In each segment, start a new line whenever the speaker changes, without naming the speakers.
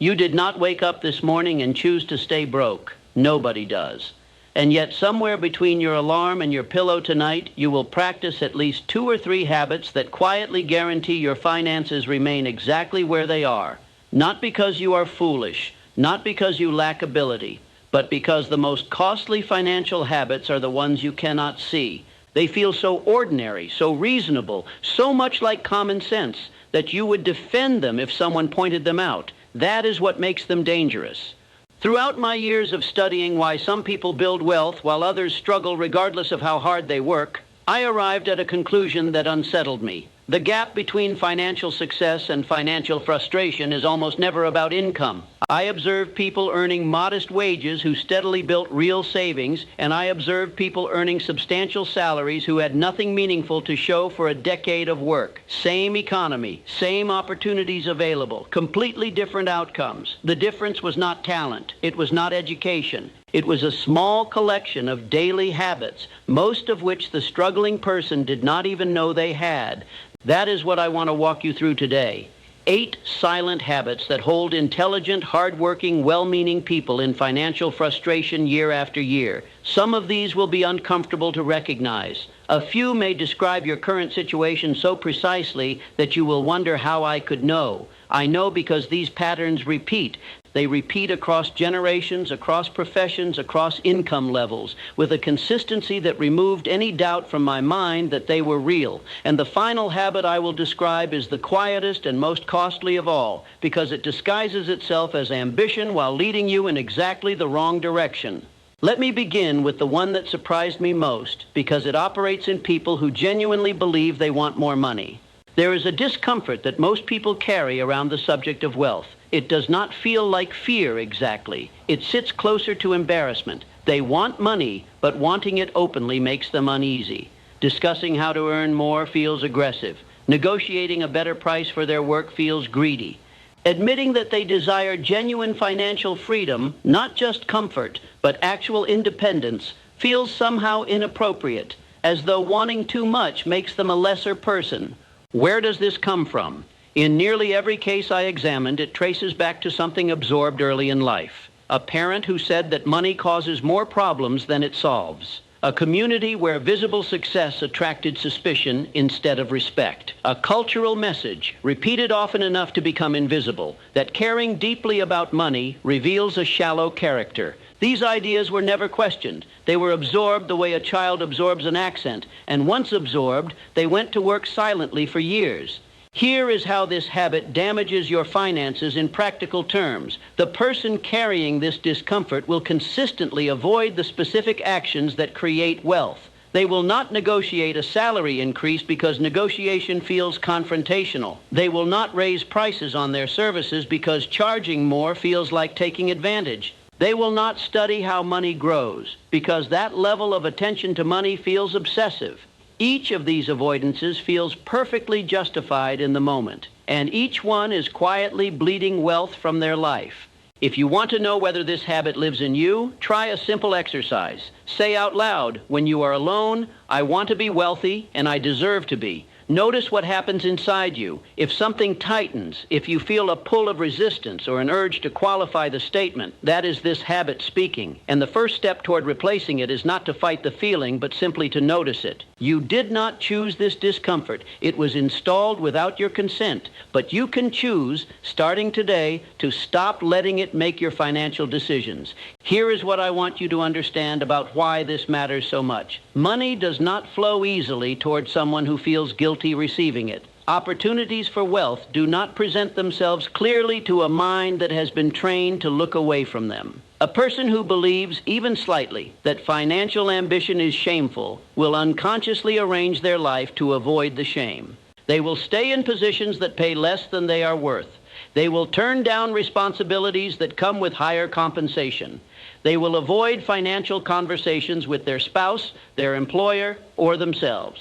You did not wake up this morning and choose to stay broke. Nobody does. And yet somewhere between your alarm and your pillow tonight, you will practice at least 2 or 3 habits that quietly guarantee your finances remain exactly where they are. Not because you are foolish, not because you lack ability, but because the most costly financial habits are the ones you cannot see. They feel so ordinary, so reasonable, so much like common sense that you would defend them if someone pointed them out. That is what makes them dangerous. Throughout my years of studying why some people build wealth while others struggle regardless of how hard they work, I arrived at a conclusion that unsettled me. The gap between financial success and financial frustration is almost never about income. I observed people earning modest wages who steadily built real savings, and I observed people earning substantial salaries who had nothing meaningful to show for a decade of work. Same economy, same opportunities available, completely different outcomes. The difference was not talent. It was not education. It was a small collection of daily habits, most of which the struggling person did not even know they had. That is what I want to walk you through today. 8 silent habits that hold intelligent, hardworking, well-meaning people in financial frustration year after year. Some of these will be uncomfortable to recognize. A few may describe your current situation so precisely that you will wonder how I could know. I know because these patterns repeat. They repeat across generations, across professions, across income levels, with a consistency that removed any doubt from my mind that they were real. And the final habit I will describe is the quietest and most costly of all, because it disguises itself as ambition while leading you in exactly the wrong direction. Let me begin with the one that surprised me most, because it operates in people who genuinely believe they want more money. There is a discomfort that most people carry around the subject of wealth. It does not feel like fear exactly. It sits closer to embarrassment. They want money, but wanting it openly makes them uneasy. Discussing how to earn more feels aggressive. Negotiating a better price for their work feels greedy. Admitting that they desire genuine financial freedom, not just comfort, but actual independence, feels somehow inappropriate, as though wanting too much makes them a lesser person. Where does this come from? In nearly every case I examined, it traces back to something absorbed early in life. A parent who said that money causes more problems than it solves. A community where visible success attracted suspicion instead of respect. A cultural message, repeated often enough to become invisible, that caring deeply about money reveals a shallow character. These ideas were never questioned. They were absorbed the way a child absorbs an accent, and once absorbed, they went to work silently for years. Here is how this habit damages your finances in practical terms. The person carrying this discomfort will consistently avoid the specific actions that create wealth. They will not negotiate a salary increase because negotiation feels confrontational. They will not raise prices on their services because charging more feels like taking advantage. They will not study how money grows because that level of attention to money feels obsessive. Each of these avoidances feels perfectly justified in the moment, and each one is quietly bleeding wealth from their life. If you want to know whether this habit lives in you, try a simple exercise. Say out loud, when you are alone, "I want to be wealthy, and I deserve to be." Notice what happens inside you. If something tightens, if you feel a pull of resistance or an urge to qualify the statement, that is this habit speaking. And the first step toward replacing it is not to fight the feeling, but simply to notice it. You did not choose this discomfort. It was installed without your consent. But you can choose, starting today, to stop letting it make your financial decisions. Here is what I want you to understand about why this matters so much. Money does not flow easily toward someone who feels guilty receiving it. Opportunities for wealth do not present themselves clearly to a mind that has been trained to look away from them. A person who believes, even slightly, that financial ambition is shameful will unconsciously arrange their life to avoid the shame. They will stay in positions that pay less than they are worth. They will turn down responsibilities that come with higher compensation. They will avoid financial conversations with their spouse, their employer, or themselves.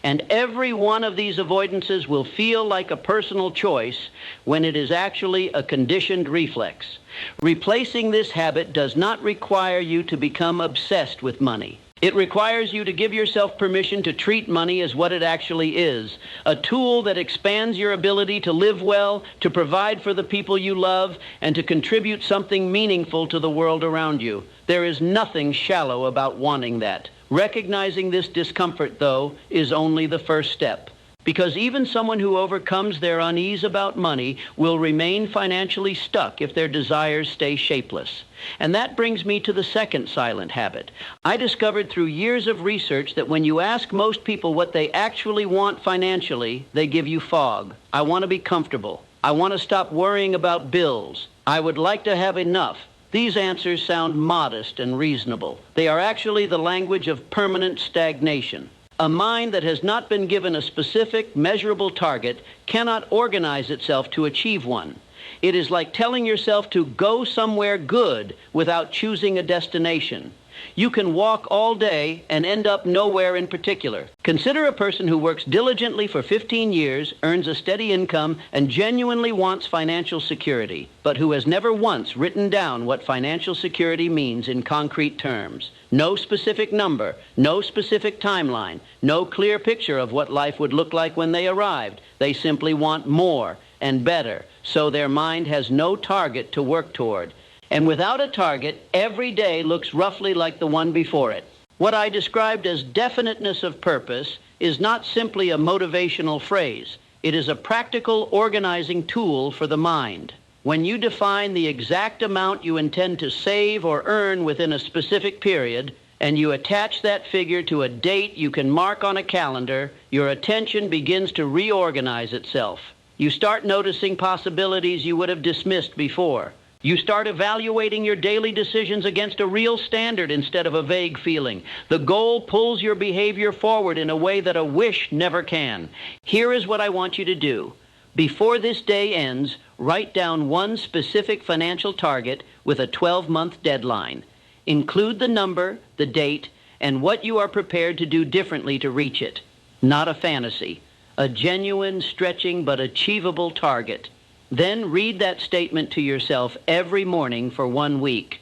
And every one of these avoidances will feel like a personal choice when it is actually a conditioned reflex. Replacing this habit does not require you to become obsessed with money. It requires you to give yourself permission to treat money as what it actually is, a tool that expands your ability to live well, to provide for the people you love, and to contribute something meaningful to the world around you. There is nothing shallow about wanting that. Recognizing this discomfort, though, is only the first step. Because even someone who overcomes their unease about money will remain financially stuck if their desires stay shapeless. And that brings me to the second silent habit. I discovered through years of research that when you ask most people what they actually want financially, they give you fog. I want to be comfortable. I want to stop worrying about bills. I would like to have enough. These answers sound modest and reasonable. They are actually the language of permanent stagnation. A mind that has not been given a specific, measurable target cannot organize itself to achieve one. It is like telling yourself to go somewhere good without choosing a destination. You can walk all day and end up nowhere in particular. Consider a person who works diligently for 15 years, earns a steady income, and genuinely wants financial security, but who has never once written down what financial security means in concrete terms. No specific number, no specific timeline, no clear picture of what life would look like when they arrived. They simply want more and better, so their mind has no target to work toward. And without a target, every day looks roughly like the one before it. What I described as definiteness of purpose is not simply a motivational phrase. It is a practical organizing tool for the mind. When you define the exact amount you intend to save or earn within a specific period, and you attach that figure to a date you can mark on a calendar, your attention begins to reorganize itself. You start noticing possibilities you would have dismissed before. You start evaluating your daily decisions against a real standard instead of a vague feeling. The goal pulls your behavior forward in a way that a wish never can. Here is what I want you to do. Before this day ends, write down one specific financial target with a 12-month deadline. Include the number, the date, and what you are prepared to do differently to reach it. Not a fantasy. A genuine, stretching, but achievable target. Then read that statement to yourself every morning for 1 week.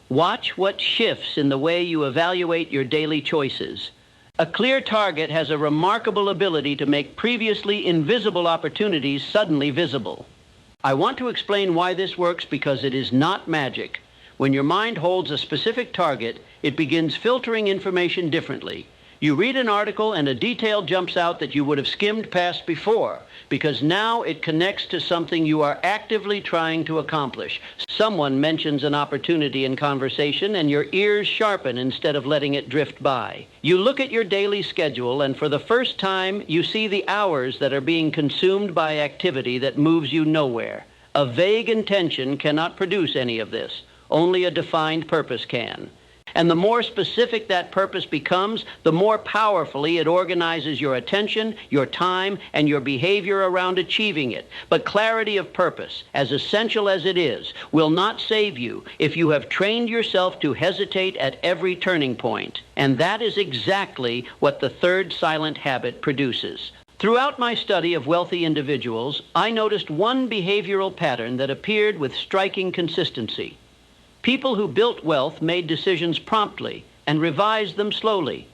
Watch what shifts in the way you evaluate your daily choices. A clear target has a remarkable ability to make previously invisible opportunities suddenly visible. I want to explain why this works because it is not magic. When your mind holds a specific target, it begins filtering information differently. You read an article and a detail jumps out that you would have skimmed past before, because now it connects to something you are actively trying to accomplish. Someone mentions an opportunity in conversation and your ears sharpen instead of letting it drift by. You look at your daily schedule and for the first time you see the hours that are being consumed by activity that moves you nowhere. A vague intention cannot produce any of this. Only a defined purpose can. And the more specific that purpose becomes, the more powerfully it organizes your attention, your time, and your behavior around achieving it. But clarity of purpose, as essential as it is, will not save you if you have trained yourself to hesitate at every turning point. And that is exactly what the third silent habit produces. Throughout my study of wealthy individuals, I noticed one behavioral pattern that appeared with striking consistency. People who built wealth made decisions promptly and revised them slowly.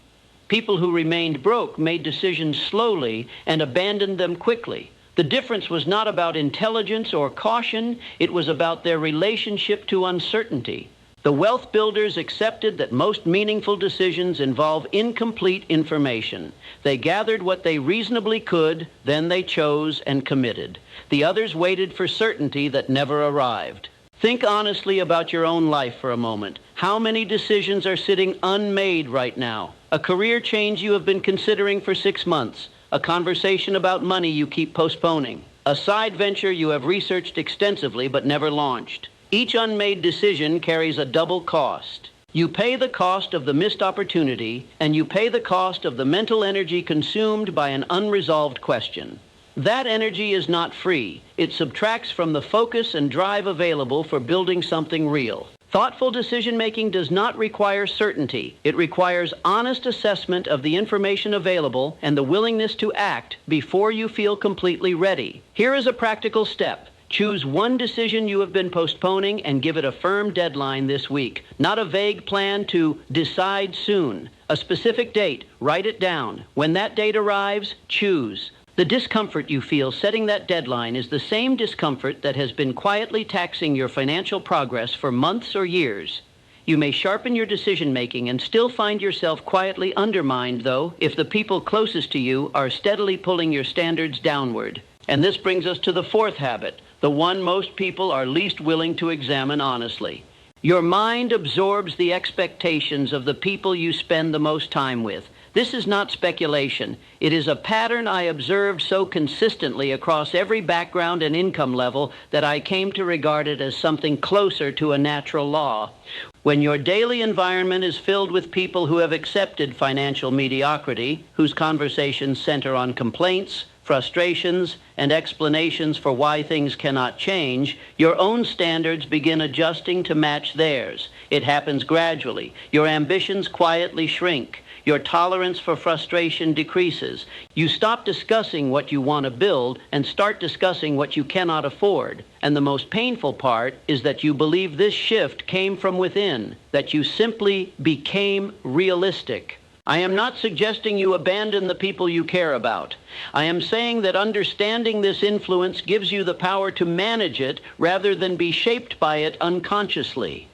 People who remained broke made decisions slowly and abandoned them quickly. The difference was not about intelligence or caution, it was about their relationship to uncertainty. The wealth builders accepted that most meaningful decisions involve incomplete information. They gathered what they reasonably could, then they chose and committed. The others waited for certainty that never arrived. Think honestly about your own life for a moment. How many decisions are sitting unmade right now? A career change you have been considering for 6 months. A conversation about money you keep postponing. A side venture you have researched extensively but never launched. Each unmade decision carries a double cost. You pay the cost of the missed opportunity, and you pay the cost of the mental energy consumed by an unresolved question. That energy is not free. It subtracts from the focus and drive available for building something real. Thoughtful decision-making does not require certainty. It requires honest assessment of the information available and the willingness to act before you feel completely ready. Here is a practical step. Choose one decision you have been postponing and give it a firm deadline this week. Not a vague plan to decide soon. A specific date. Write it down. When that date arrives, choose. The discomfort you feel setting that deadline is the same discomfort that has been quietly taxing your financial progress for months or years. You may sharpen your decision-making and still find yourself quietly undermined, though, if the people closest to you are steadily pulling your standards downward. And this brings us to the fourth habit, the one most people are least willing to examine honestly. Your mind absorbs the expectations of the people you spend the most time with. This is not speculation. It is a pattern I observed so consistently across every background and income level that I came to regard it as something closer to a natural law. When your daily environment is filled with people who have accepted financial mediocrity, whose conversations center on complaints, frustrations, and explanations for why things cannot change, your own standards begin adjusting to match theirs. It happens gradually. Your ambitions quietly shrink. Your tolerance for frustration decreases. You stop discussing what you want to build and start discussing what you cannot afford. And the most painful part is that you believe this shift came from within, that you simply became realistic. I am not suggesting you abandon the people you care about. I am saying that understanding this influence gives you the power to manage it rather than be shaped by it unconsciously.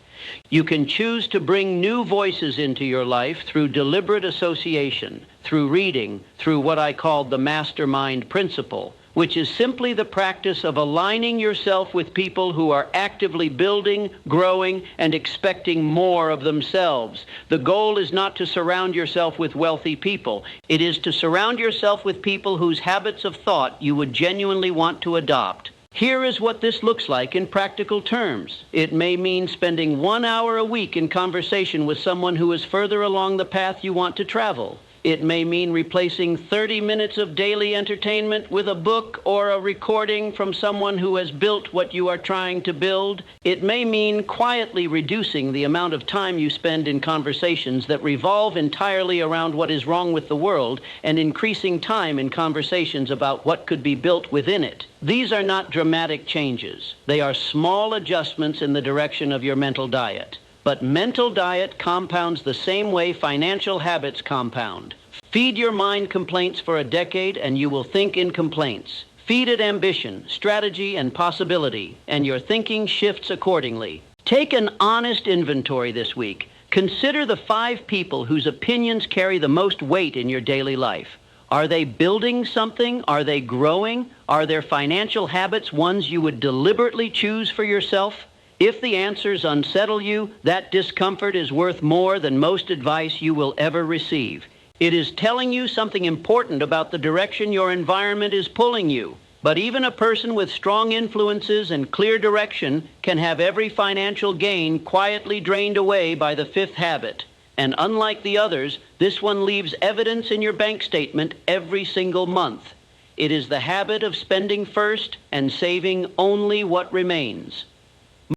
You can choose to bring new voices into your life through deliberate association, through reading, through what I call the mastermind principle, which is simply the practice of aligning yourself with people who are actively building, growing, and expecting more of themselves. The goal is not to surround yourself with wealthy people. It is to surround yourself with people whose habits of thought you would genuinely want to adopt. Here is what this looks like in practical terms. It may mean spending 1 hour a week in conversation with someone who is further along the path you want to travel. It may mean replacing 30 minutes of daily entertainment with a book or a recording from someone who has built what you are trying to build. It may mean quietly reducing the amount of time you spend in conversations that revolve entirely around what is wrong with the world and increasing time in conversations about what could be built within it. These are not dramatic changes. They are small adjustments in the direction of your mental diet. But mental diet compounds the same way financial habits compound. Feed your mind complaints for a decade and you will think in complaints. Feed it ambition, strategy, and possibility, and your thinking shifts accordingly. Take an honest inventory this week. Consider the 5 people whose opinions carry the most weight in your daily life. Are they building something? Are they growing? Are their financial habits ones you would deliberately choose for yourself? If the answers unsettle you, that discomfort is worth more than most advice you will ever receive. It is telling you something important about the direction your environment is pulling you. But even a person with strong influences and clear direction can have every financial gain quietly drained away by the 5th habit. And unlike the others, this one leaves evidence in your bank statement every single month. It is the habit of spending first and saving only what remains.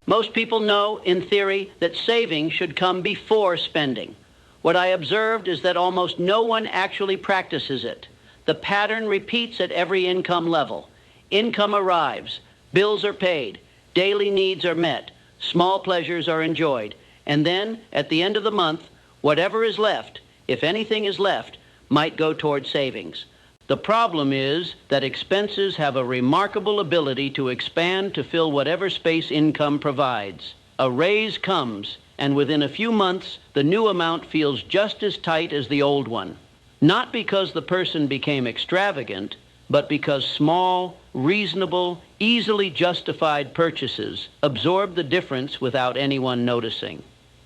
Most people know, in theory, that saving should come before spending. What I observed is that almost no one actually practices it. The pattern repeats at every income level. Income arrives, bills are paid, daily needs are met, small pleasures are enjoyed, and then, at the end of the month, whatever is left, if anything is left, might go toward savings. The problem is that expenses have a remarkable ability to expand to fill whatever space income provides. A raise comes, and within a few months, the new amount feels just as tight as the old one. Not because the person became extravagant, but because small, reasonable, easily justified purchases absorb the difference without anyone noticing.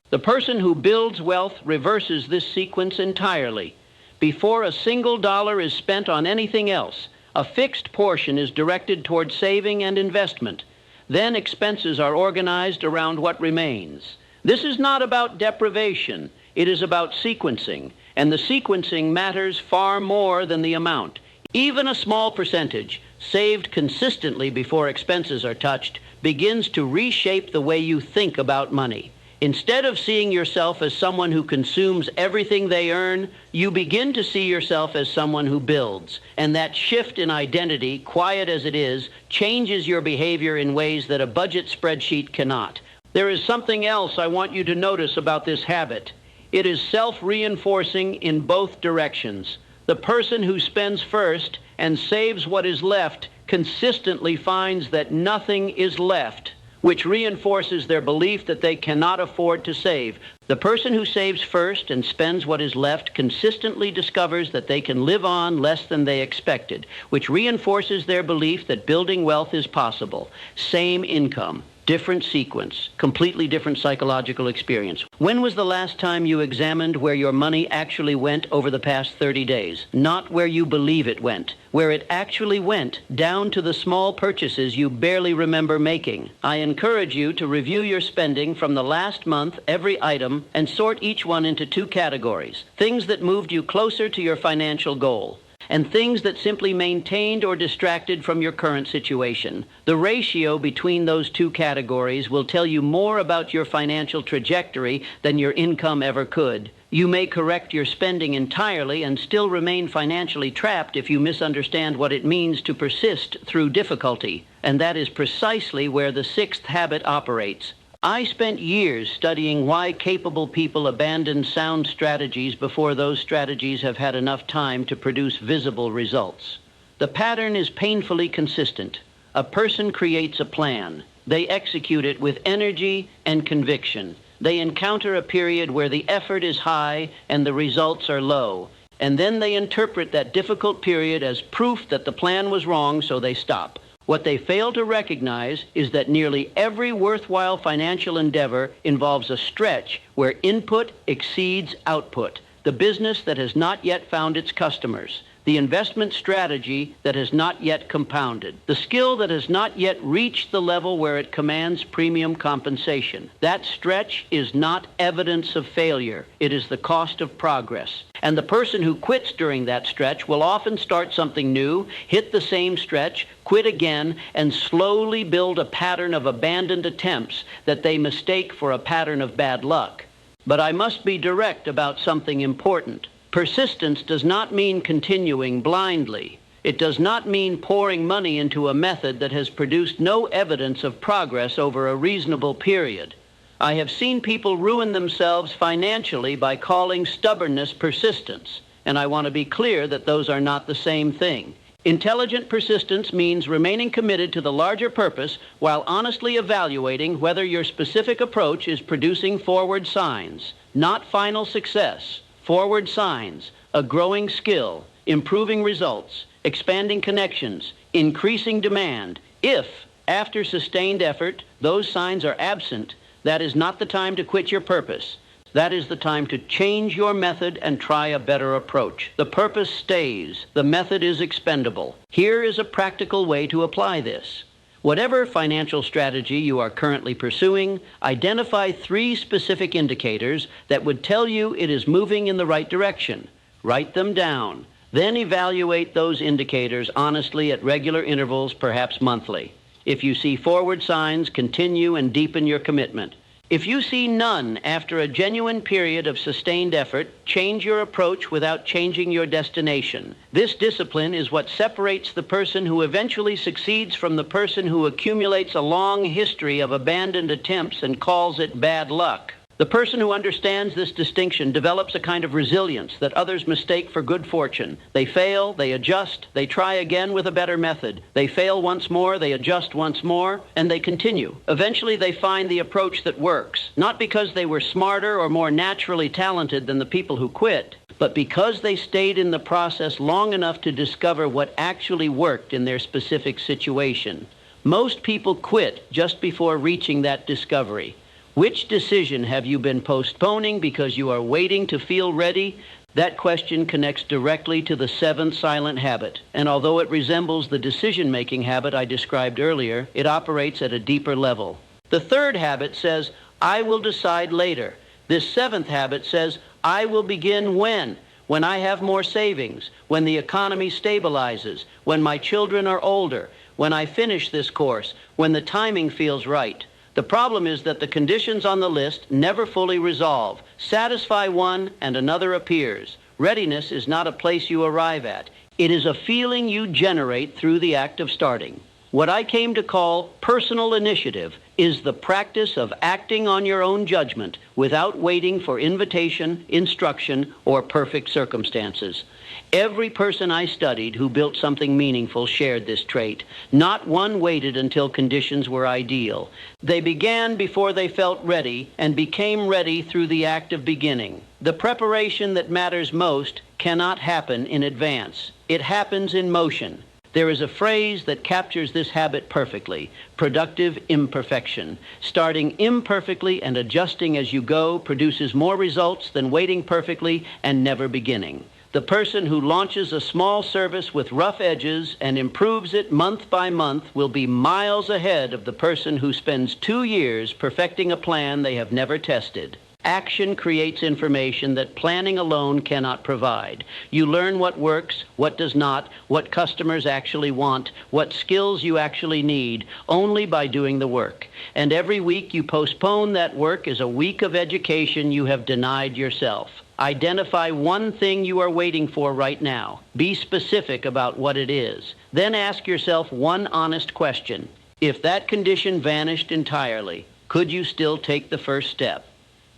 The person who builds wealth reverses this sequence entirely. Before a single dollar is spent on anything else, a fixed portion is directed toward saving and investment. Then expenses are organized around what remains. This is not about deprivation. It is about sequencing, and the sequencing matters far more than the amount. Even a small percentage, saved consistently before expenses are touched, begins to reshape the way you think about money. Instead of seeing yourself as someone who consumes everything they earn, you begin to see yourself as someone who builds. And that shift in identity, quiet as it is, changes your behavior in ways that a budget spreadsheet cannot. There is something else I want you to notice about this habit. It is self-reinforcing in both directions. The person who spends first and saves what is left consistently finds that nothing is left, which reinforces their belief that they cannot afford to save. The person who saves first and spends what is left consistently discovers that they can live on less than they expected, which reinforces their belief that building wealth is possible. Same income, different sequence, completely different psychological experience. When was the last time you examined where your money actually went over the past 30 days? Not where you believe it went, where it actually went, down to the small purchases you barely remember making. I encourage you to review your spending from the last month, every item, and sort each one into two categories: things that moved you closer to your financial goal, and things that simply maintained or distracted from your current situation. The ratio between those two categories will tell you more about your financial trajectory than your income ever could. You may correct your spending entirely and still remain financially trapped if you misunderstand what it means to persist through difficulty. And that is precisely where the sixth habit operates. I spent years studying why capable people abandon sound strategies before those strategies have had enough time to produce visible results. The pattern is painfully consistent. A person creates a plan. They execute it with energy and conviction. They encounter a period where the effort is high and the results are low, and then they interpret that difficult period as proof that the plan was wrong, so they stop. What they fail to recognize is that nearly every worthwhile financial endeavor involves a stretch where input exceeds output, the business that has not yet found its customers, the investment strategy that has not yet compounded, the skill that has not yet reached the level where it commands premium compensation. That stretch is not evidence of failure. It is the cost of progress. And the person who quits during that stretch will often start something new, hit the same stretch, quit again, and slowly build a pattern of abandoned attempts that they mistake for a pattern of bad luck. But I must be direct about something important. Persistence does not mean continuing blindly. It does not mean pouring money into a method that has produced no evidence of progress over a reasonable period. I have seen people ruin themselves financially by calling stubbornness persistence, and I want to be clear that those are not the same thing. Intelligent persistence means remaining committed to the larger purpose while honestly evaluating whether your specific approach is producing forward signs, not final success. Forward signs, a growing skill, improving results, expanding connections, increasing demand. If, after sustained effort, those signs are absent, that is not the time to quit your purpose. That is the time to change your method and try a better approach. The purpose stays. The method is expendable. Here is a practical way to apply this. Whatever financial strategy you are currently pursuing, identify 3 specific indicators that would tell you it is moving in the right direction. Write them down. Then evaluate those indicators honestly at regular intervals, perhaps monthly. If you see forward signs, continue and deepen your commitment. If you see none after a genuine period of sustained effort, change your approach without changing your destination. This discipline is what separates the person who eventually succeeds from the person who accumulates a long history of abandoned attempts and calls it bad luck. The person who understands this distinction develops a kind of resilience that others mistake for good fortune. They fail, they adjust, they try again with a better method. They fail once more, they adjust once more, and they continue. Eventually they find the approach that works, not because they were smarter or more naturally talented than the people who quit, but because they stayed in the process long enough to discover what actually worked in their specific situation. Most people quit just before reaching that discovery. Which decision have you been postponing because you are waiting to feel ready? That question connects directly to the 7th silent habit, and although it resembles the decision-making habit I described earlier, it operates at a deeper level. The 3rd habit says, I will decide later. This 7th habit says, I will begin when? When I have more savings, when the economy stabilizes, when my children are older, when I finish this course, when the timing feels right. The problem is that the conditions on the list never fully resolve. Satisfy one and another appears. Readiness is not a place you arrive at. It is a feeling you generate through the act of starting. What I came to call personal initiative is the practice of acting on your own judgment without waiting for invitation, instruction, or perfect circumstances. Every person I studied who built something meaningful shared this trait. Not one waited until conditions were ideal. They began before they felt ready and became ready through the act of beginning. The preparation that matters most cannot happen in advance. It happens in motion. There is a phrase that captures this habit perfectly: productive imperfection. Starting imperfectly and adjusting as you go produces more results than waiting perfectly and never beginning. The person who launches a small service with rough edges and improves it month by month will be miles ahead of the person who spends 2 years perfecting a plan they have never tested. Action creates information that planning alone cannot provide. You learn what works, what does not, what customers actually want, what skills you actually need, only by doing the work. And every week you postpone that work is a week of education you have denied yourself. Identify one thing you are waiting for right now. Be specific about what it is. Then ask yourself one honest question. If that condition vanished entirely, could you still take the first step?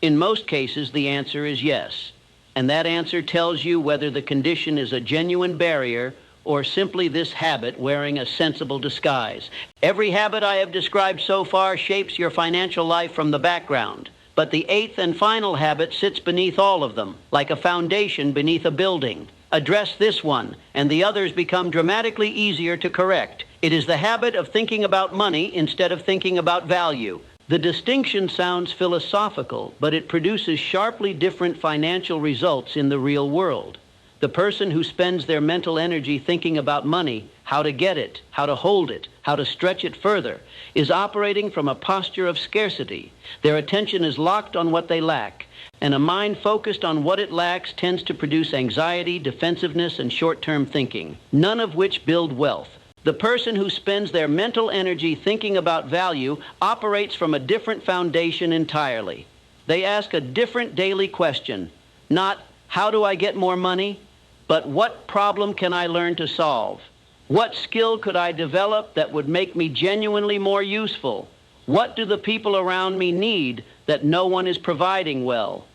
In most cases, the answer is yes. And that answer tells you whether the condition is a genuine barrier or simply this habit wearing a sensible disguise. Every habit I have described so far shapes your financial life from the background. But the 8th and final habit sits beneath all of them, like a foundation beneath a building. Address this one, and the others become dramatically easier to correct. It is the habit of thinking about money instead of thinking about value. The distinction sounds philosophical, but it produces sharply different financial results in the real world. The person who spends their mental energy thinking about money, how to get it, how to hold it, how to stretch it further, is operating from a posture of scarcity. Their attention is locked on what they lack, and a mind focused on what it lacks tends to produce anxiety, defensiveness, and short-term thinking, none of which build wealth. The person who spends their mental energy thinking about value operates from a different foundation entirely. They ask a different daily question, not how do I get more money, but what problem can I learn to solve? What skill could I develop that would make me genuinely more useful? What do the people around me need that no one is providing well?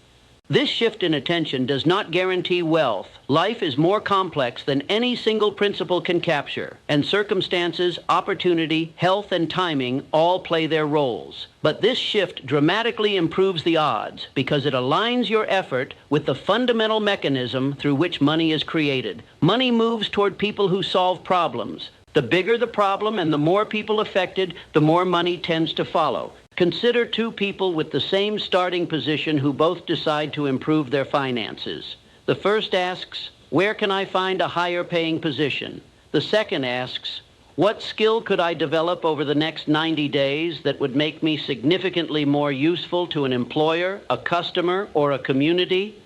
This shift in attention does not guarantee wealth. Life is more complex than any single principle can capture, and circumstances, opportunity, health, and timing all play their roles. But this shift dramatically improves the odds because it aligns your effort with the fundamental mechanism through which money is created. Money moves toward people who solve problems. The bigger the problem and the more people affected, the more money tends to follow. Consider two people with the same starting position who both decide to improve their finances. The first asks, where can I find a higher paying position? The second asks, what skill could I develop over the next 90 days that would make me significantly more useful to an employer, a customer, or a community?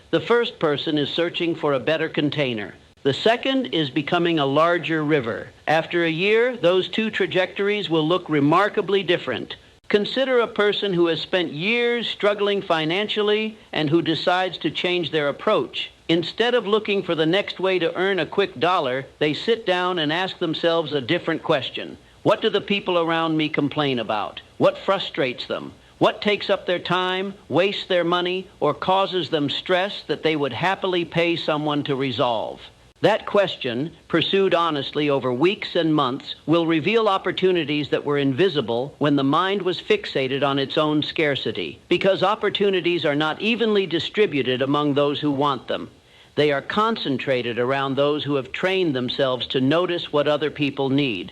The first person is searching for a better container. The second is becoming a larger river. After a year, those two trajectories will look remarkably different. Consider a person who has spent years struggling financially and who decides to change their approach. Instead of looking for the next way to earn a quick dollar, they sit down and ask themselves a different question. What do the people around me complain about? What frustrates them? What takes up their time, wastes their money, or causes them stress that they would happily pay someone to resolve? That question, pursued honestly over weeks and months, will reveal opportunities that were invisible when the mind was fixated on its own scarcity, because opportunities are not evenly distributed among those who want them. They are concentrated around those who have trained themselves to notice what other people need.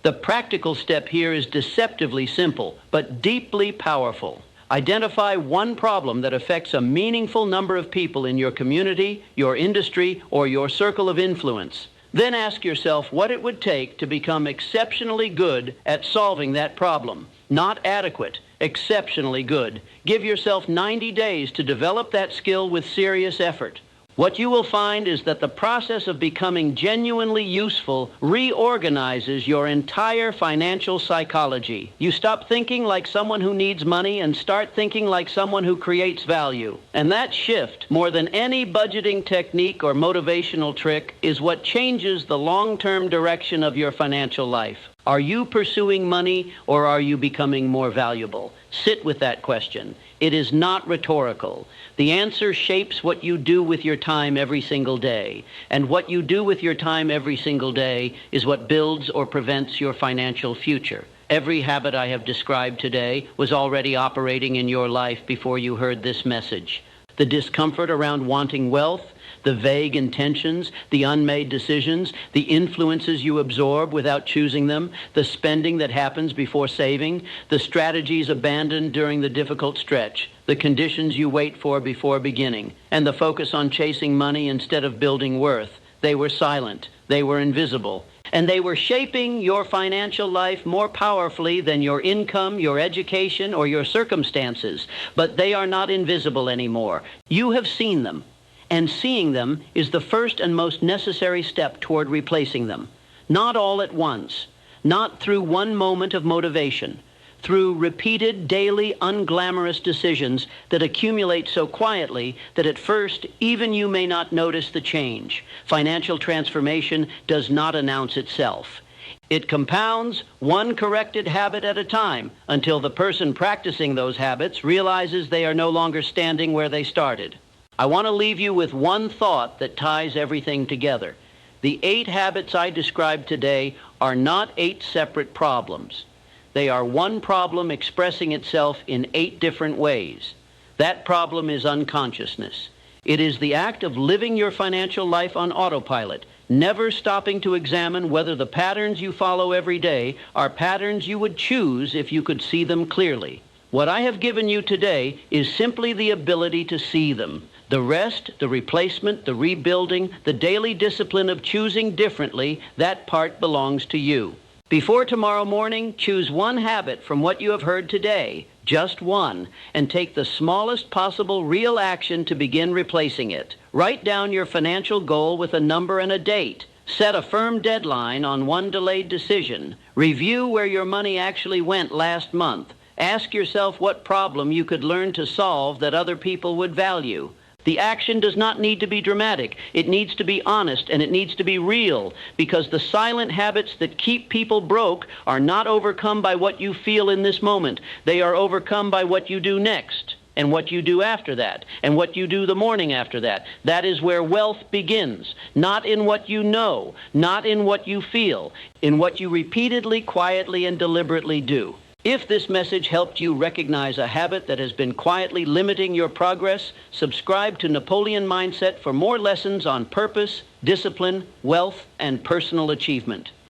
The practical step here is deceptively simple, but deeply powerful. Identify one problem that affects a meaningful number of people in your community, your industry, or your circle of influence. Then ask yourself what it would take to become exceptionally good at solving that problem. Not adequate, exceptionally good. Give yourself 90 days to develop that skill with serious effort. What you will find is that the process of becoming genuinely useful reorganizes your entire financial psychology. You stop thinking like someone who needs money and start thinking like someone who creates value. And that shift, more than any budgeting technique or motivational trick, is what changes the long-term direction of your financial life. Are you pursuing money, or are you becoming more valuable? Sit with that question. It is not rhetorical. The answer shapes what you do with your time every single day. And what you do with your time every single day is what builds or prevents your financial future. Every habit I have described today was already operating in your life before you heard this message. The discomfort around wanting wealth, the vague intentions, the unmade decisions, the influences you absorb without choosing them, the spending that happens before saving, the strategies abandoned during the difficult stretch, the conditions you wait for before beginning, and the focus on chasing money instead of building worth. They were silent, they were invisible, and they were shaping your financial life more powerfully than your income, your education, or your circumstances. But they are not invisible anymore. You have seen them. And seeing them is the first and most necessary step toward replacing them. Not all at once, not through one moment of motivation, through repeated, daily, unglamorous decisions that accumulate so quietly that at first even you may not notice the change. Financial transformation does not announce itself. It compounds one corrected habit at a time until the person practicing those habits realizes they are no longer standing where they started. I want to leave you with one thought that ties everything together. The 8 habits I described today are not 8 separate problems. They are one problem expressing itself in 8 different ways. That problem is unconsciousness. It is the act of living your financial life on autopilot, never stopping to examine whether the patterns you follow every day are patterns you would choose if you could see them clearly. What I have given you today is simply the ability to see them. The rest, the replacement, the rebuilding, the daily discipline of choosing differently, that part belongs to you. Before tomorrow morning, choose one habit from what you have heard today, just one, and take the smallest possible real action to begin replacing it. Write down your financial goal with a number and a date. Set a firm deadline on one delayed decision. Review where your money actually went last month. Ask yourself what problem you could learn to solve that other people would value. The action does not need to be dramatic. It needs to be honest, and it needs to be real, because the silent habits that keep people broke are not overcome by what you feel in this moment. They are overcome by what you do next, and what you do after that, and what you do the morning after that. That is where wealth begins, not in what you know, not in what you feel, in what you repeatedly, quietly, and deliberately do. If this message helped you recognize a habit that has been quietly limiting your progress, subscribe to Napoleon Mindset for more lessons on purpose, discipline, wealth, and personal achievement.